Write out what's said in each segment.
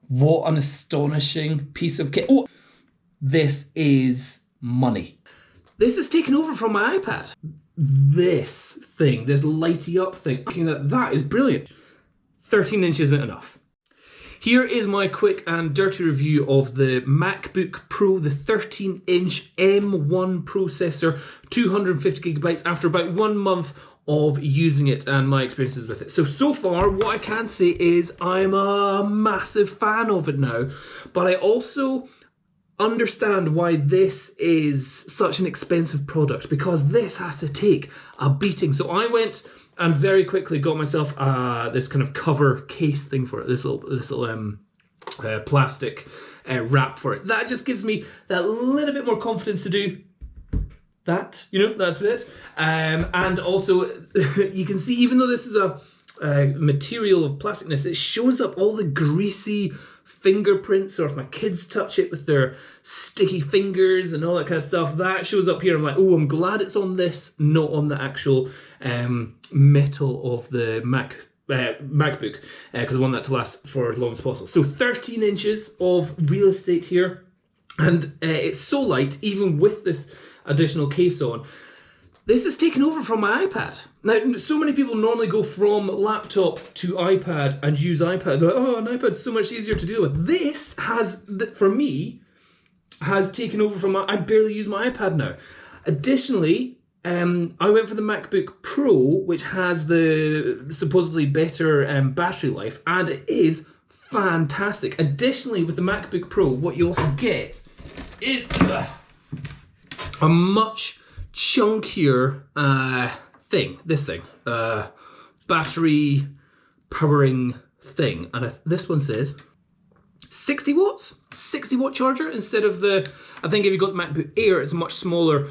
What an astonishing piece of kit. Oh, this is money. This is taken over from my iPad. This thing, this lighty up thing, that is brilliant. 13 inches isn't enough. Here is my quick and dirty review of the MacBook Pro, the 13-inch M1 processor, 250 gigabytes after about 1 month of using it and my experiences with it. So far, what I can say is I'm a massive fan of it now, but I also understand why this is such an expensive product, because this has to take a beating. So I went and very quickly got myself this kind of cover case thing for it, this little plastic wrap for it. That just gives me that little bit more confidence to do that, that's it. And also, you can see, even though this is a material of plasticness, it shows up all the greasy fingerprints, or if my kids touch it with their sticky fingers and all that kind of stuff, that shows up here. I'm like, oh, I'm glad it's on this, not on the actual metal of the MacBook, because I want that to last for as long as possible. So 13 inches of real estate here, and it's so light, even with this additional case on. This is taken over from my iPad. Now, so many people normally go from laptop to iPad and use iPad. They're like, oh, an iPad's so much easier to deal with. This has, for me, has taken over from I barely use my iPad now. Additionally, I went for the MacBook Pro, which has the supposedly better battery life, and it is fantastic. Additionally, with the MacBook Pro, what you also get is a much chunkier thing, battery powering thing, and this one says 60 watts, 60 watt charger instead of the, I think if you've got the MacBook Air, it's a much smaller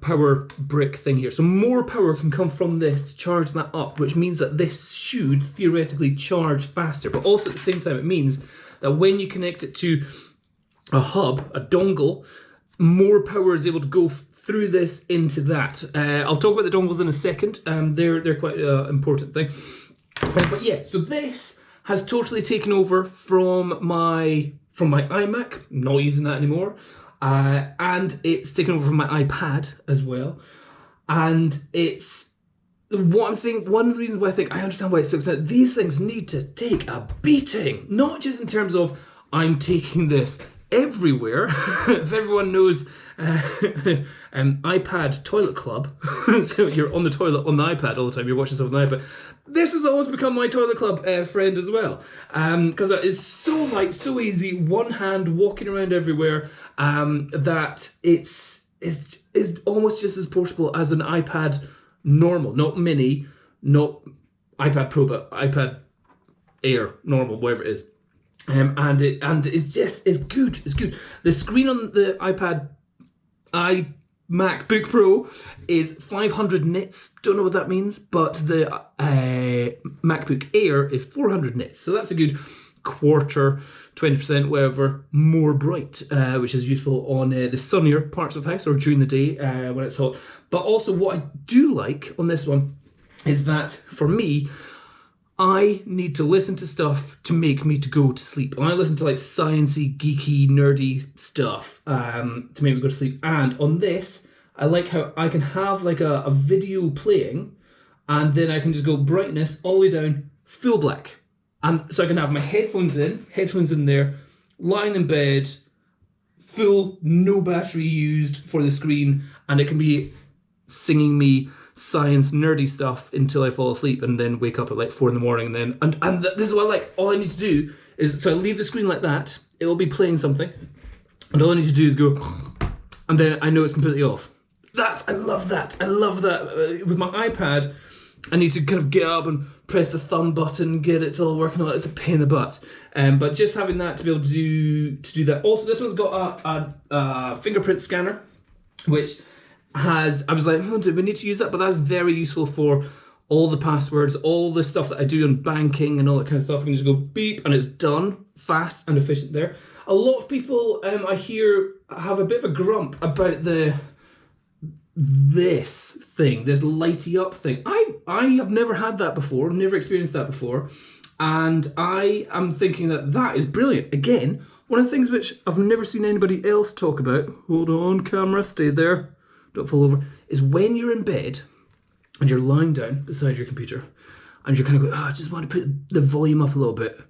power brick thing here. So more power can come from this to charge that up, which means that this should theoretically charge faster, but also at the same time it means that when you connect it to a hub, a dongle, more power is able to go through this into that. I'll talk about the dongles in a second. They're quite an important thing. But yeah, so this has totally taken over from my iMac. I'm not using that anymore. And it's taken over from my iPad as well. And it's what I'm saying. One of the reasons why I understand why it's so expensive. These things need to take a beating, not just in terms of I'm taking this everywhere. If everyone knows iPad Toilet Club, so you're on the toilet on the iPad all the time, you're watching stuff on the iPad, this has almost become my Toilet Club friend as well, because it is so light, so easy, one hand walking around everywhere, that it's almost just as portable as an iPad normal, not mini, not iPad Pro, but iPad Air normal, whatever it is. And it's good. It's good. The screen on the MacBook Pro is 500 nits. Don't know what that means, but the MacBook Air is 400 nits. So that's a good quarter, 20%, whatever, more bright, which is useful on the sunnier parts of the house or during the day when it's hot. But also, what I do like on this one is that for me, I need to listen to stuff to make me to go to sleep. I listen to like sciencey, geeky, nerdy stuff to make me go to sleep. And on this, I like how I can have like a video playing, and then I can just go brightness all the way down, full black. And so I can have my headphones in there, lying in bed, full, no battery used for the screen, and it can be singing me science nerdy stuff until I fall asleep, and then wake up at like 4 a.m. and this is what I like. All I need to do is, so I leave the screen like that, it will be playing something, and all I need to do is go, and then I know it's completely off. I love that. With my iPad, I need to kind of get up and press the thumb button, get it all working. All that. It's a pain in the butt. But just having that to be able to do that. Also, this one's got a fingerprint scanner, which has, I was like, oh, do we need to use that? But that's very useful for all the passwords, all the stuff that I do on banking and all that kind of stuff. I can just go beep and it's done, fast and efficient there. A lot of people I hear have a bit of a grump about this lighty up thing. I have never had that before, never experienced that before. And I am thinking that that is brilliant. Again, one of the things which I've never seen anybody else talk about, hold on camera, stay there, don't fall over, is when you're in bed and you're lying down beside your computer and you're kind of going, oh, I just want to put the volume up a little bit.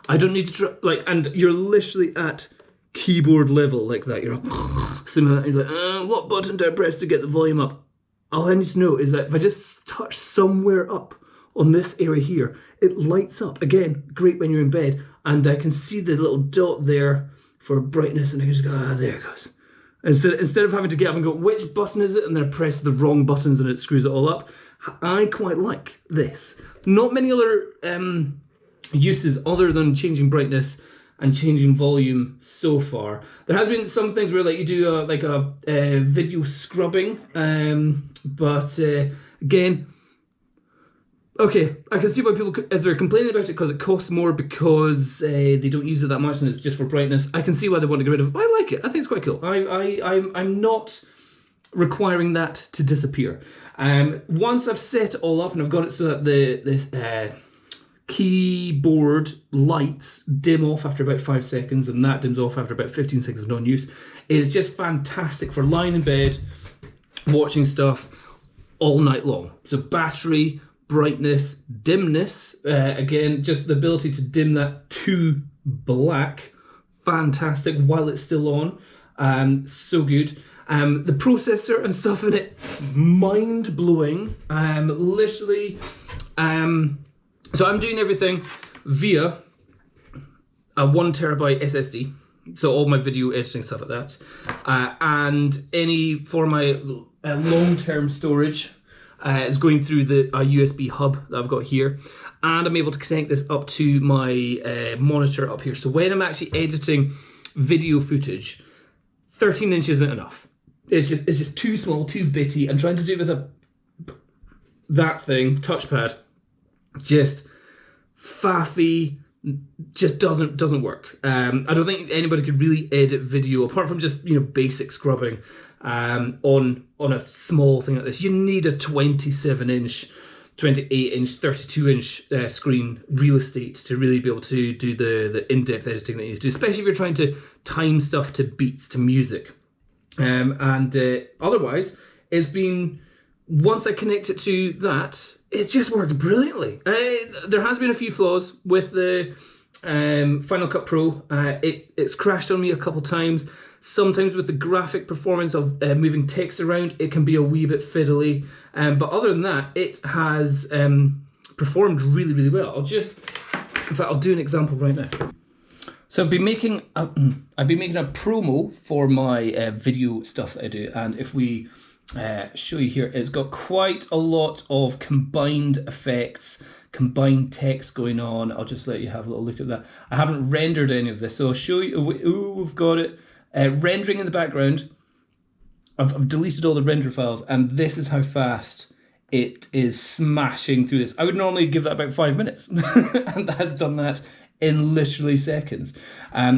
I don't need to try, like, and you're literally at keyboard level like that. You're like, what button do I press to get the volume up? All I need to know is that if I just touch somewhere up on this area here, it lights up. Again, great when you're in bed, and I can see the little dot there for brightness, and I can just go, there it goes. Instead of having to get up and go, which button is it? And then I press the wrong buttons and it screws it all up. I quite like this. Not many other uses other than changing brightness and changing volume so far. There has been some things where like you do like a video scrubbing, but again, okay, I can see why people, if they're complaining about it because it costs more because they don't use it that much and it's just for brightness, I can see why they want to get rid of it. But I like it. I think it's quite cool. I'm not requiring that to disappear. Once I've set it all up and I've got it so that the keyboard lights dim off after about 5 seconds and that dims off after about 15 seconds of non-use, it's just fantastic for lying in bed, watching stuff all night long. So battery, brightness, dimness, again, just the ability to dim that to black, fantastic while it's still on, so good. The processor and stuff in it, mind-blowing, literally, so I'm doing everything via a 1 terabyte SSD, so all my video editing stuff like that, and for my long-term storage, is going through a USB hub that I've got here, and I'm able to connect this up to my monitor up here. So when I'm actually editing video footage, 13 inches isn't enough. It's just too small, too bitty, and trying to do it with that thing, touchpad, just faffy, just doesn't work. I don't think anybody could really edit video apart from just basic scrubbing on a small thing like this. You need a 27-inch, 28-inch, 32-inch screen real estate to really be able to do the in-depth editing that you need to do, especially if you're trying to time stuff to beats, to music. Otherwise, it's been, once I connect it to that, it just worked brilliantly. There has been a few flaws with the Final Cut Pro. It's crashed on me a couple times. Sometimes with the graphic performance of moving text around, it can be a wee bit fiddly. But other than that, it has performed really, really well. In fact, I'll do an example right now. So I've been making a promo for my video stuff that I do, and if we show you here, it's got quite a lot of combined effects, combined text going on. I'll just let you have a little look at that. I haven't rendered any of this, so I'll show you. Ooh, we've got it rendering in the background. I've deleted all the render files, and this is how fast it is smashing through this. I would normally give that about 5 minutes, and that's done that in literally seconds.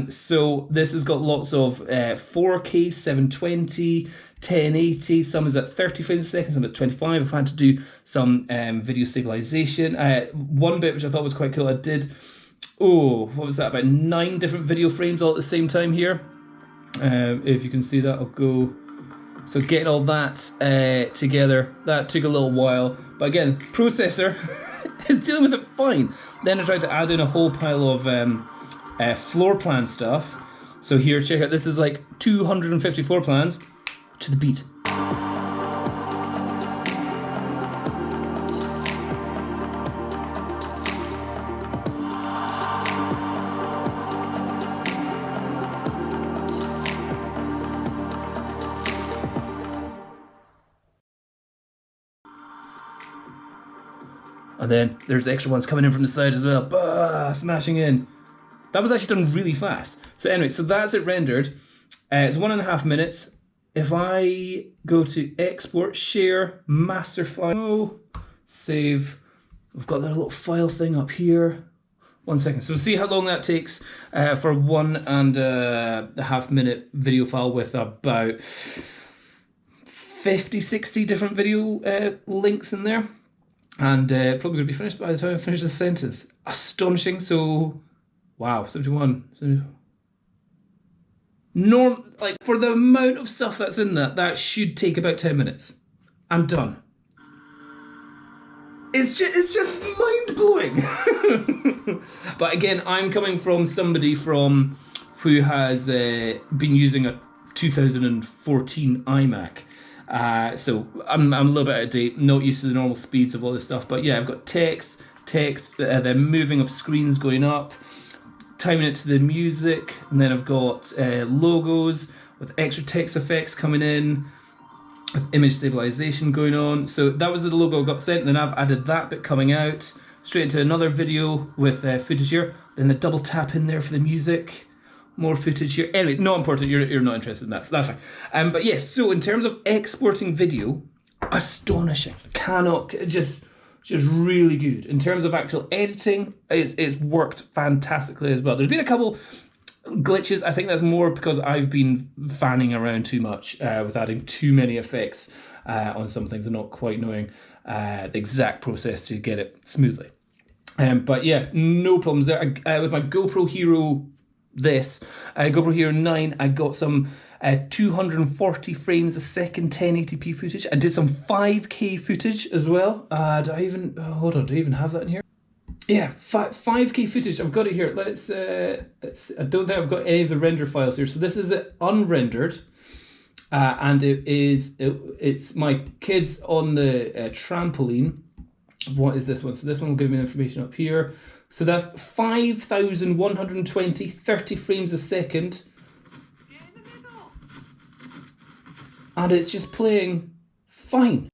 So this has got lots of 4K, 720, 1080, some is at 30 frames a second, some at 25. I've had to do some video stabilization. One bit which I thought was quite cool, I did, what was that, about 9 different video frames all at the same time here. If you can see that, I'll go. So getting all that together, that took a little while. But again, processor is dealing with it fine. Then I tried to add in a whole pile of floor plan stuff. So here, check out, this is like 250 floor plans to the beat. And then there's the extra ones coming in from the side as well. Bah, smashing in. That was actually done really fast. So anyway, so that's it rendered. It's 1.5 minutes. If I go to export, share, master file, save. We've got that little file thing up here. 1 second. So see how long that takes for a 1.5 minute video file with about 50, 60 different video links in there. And probably going to be finished by the time I finish this sentence. Astonishing. So, wow, 71. Like, for the amount of stuff that's in that should take about 10 minutes. I'm done. It's just mind-blowing. But again, I'm coming from somebody who has been using a 2014 iMac. So I'm a little bit out of date, not used to the normal speeds of all this stuff. But yeah, I've got text, the moving of screens going up, timing it to the music, and then I've got logos with extra text effects coming in, with image stabilization going on. So that was the logo I got sent, and then I've added that bit coming out, straight into another video with footage here, then the double tap in there for the music, more footage here. Anyway, not important, you're not interested in that, that's fine. But yes, so in terms of exporting video, astonishing. Just really good. In terms of actual editing, it's worked fantastically as well. There's been a couple glitches. I think that's more because I've been fanning around too much with adding too many effects on some things and not quite knowing the exact process to get it smoothly. But yeah, no problems there. With my GoPro Hero GoPro Hero 9, I got some 240 frames a second 1080p footage. I did some 5K footage as well. Do I even have that in here? Yeah, 5K footage. I've got it here. Let's I don't think I've got any of the render files here. So this is unrendered, and it's my kids on the trampoline. What is this one? So this one will give me the information up here. So that's 5,120 30 frames a second. And it's just playing fine.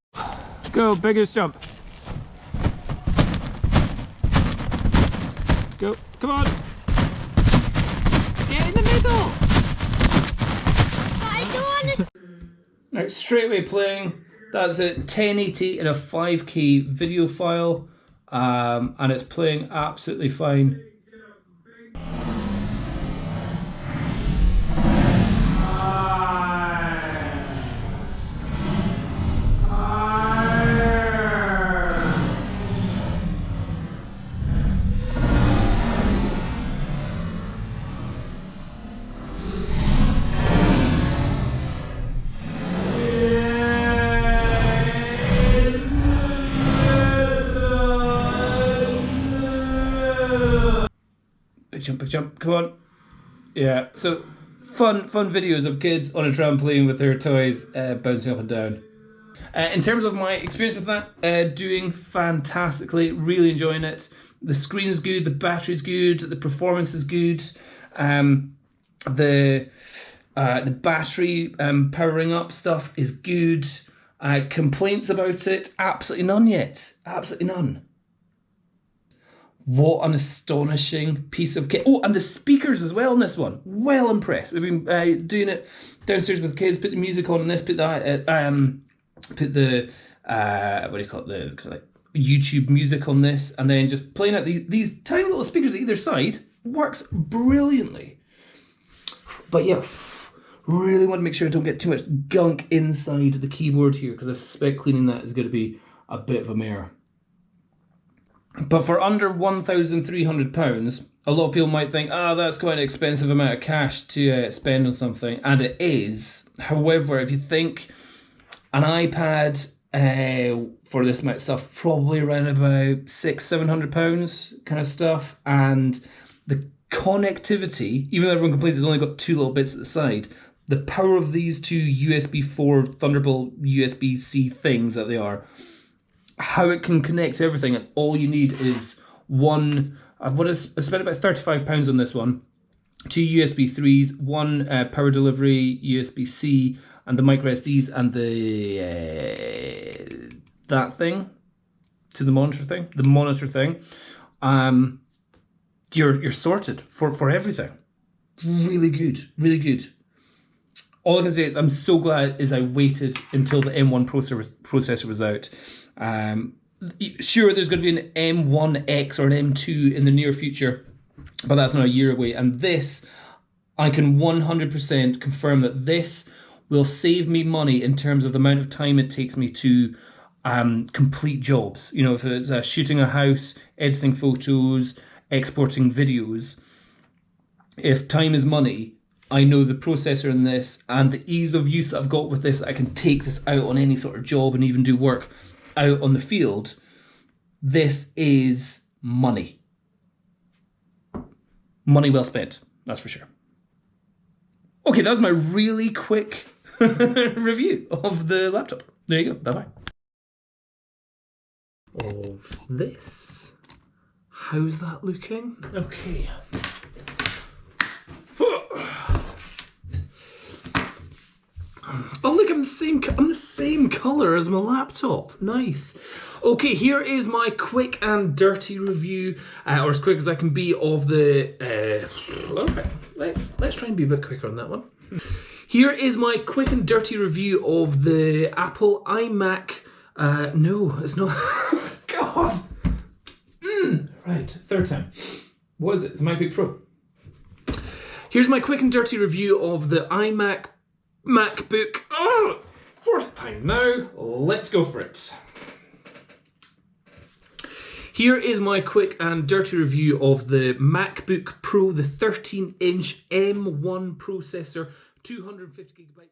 Go, biggest jump. Go, come on. Get in the middle. I don't want to. Right, straight away playing. That's a 1080 in a 5K video file. And it's playing absolutely fine. Big jump, come on. Yeah, so fun videos of kids on a trampoline with their toys bouncing up and down. In terms of my experience with that, doing fantastically, really enjoying it. The screen is good, the battery's good, the performance is good. The battery powering up stuff is good. Complaints about it? Absolutely none yet. Absolutely none. What an astonishing piece of kit. Oh, and the speakers as well on this one. Well impressed. We've been doing it downstairs with kids, put the music on this, put the what do you call it, the kind of like YouTube music on this, and then just playing out these tiny little speakers at either side. Works brilliantly. But yeah, really want to make sure I don't get too much gunk inside the keyboard here, because I suspect cleaning that is going to be a bit of a mare. But for under £1,300, a lot of people might think, that's quite an expensive amount of cash to spend on something, and it is. However, if you think an iPad for this amount of stuff, probably around about £600-700 kind of stuff, and the connectivity, even though everyone complains it's only got two little bits at the side, the power of these two USB 4 Thunderbolt USB-C things that they are, how it can connect to everything, and all you need is one. I spent about £35 on this one. Two USB 3s, one power delivery USB-C, and the micro SDs, and the that thing to the monitor thing. You're sorted for everything. Really good, really good. All I can say is I'm so glad I waited until the M1 processor was out. Sure, there's going to be an M1X or an M2 in the near future, but that's not a year away. And this, I can 100% confirm that this will save me money in terms of the amount of time it takes me to complete jobs. You know, if it's shooting a house, editing photos, exporting videos, if time is money, I know the processor in this and the ease of use that I've got with this, I can take this out on any sort of job and even do work out on the field. This is money. Money well spent, that's for sure. Okay, that was my really quick review of the laptop. There you go, bye-bye. Of this. How's that looking? Okay. Oh look, I'm the same colour as my laptop. Nice. Okay, here is my quick and dirty review, or as quick as I can be, of the. Alright, let's try and be a bit quicker on that one. Here is my quick and dirty review of the Apple iMac. No, it's not. God. Right, third time. What is it? It's a MacBook Pro. Here's my quick and dirty review of the iMac MacBook. Oh, fourth time now. Let's go for it. Here is my quick and dirty review of the MacBook Pro, the 13-inch M1 processor, 250 gigabytes.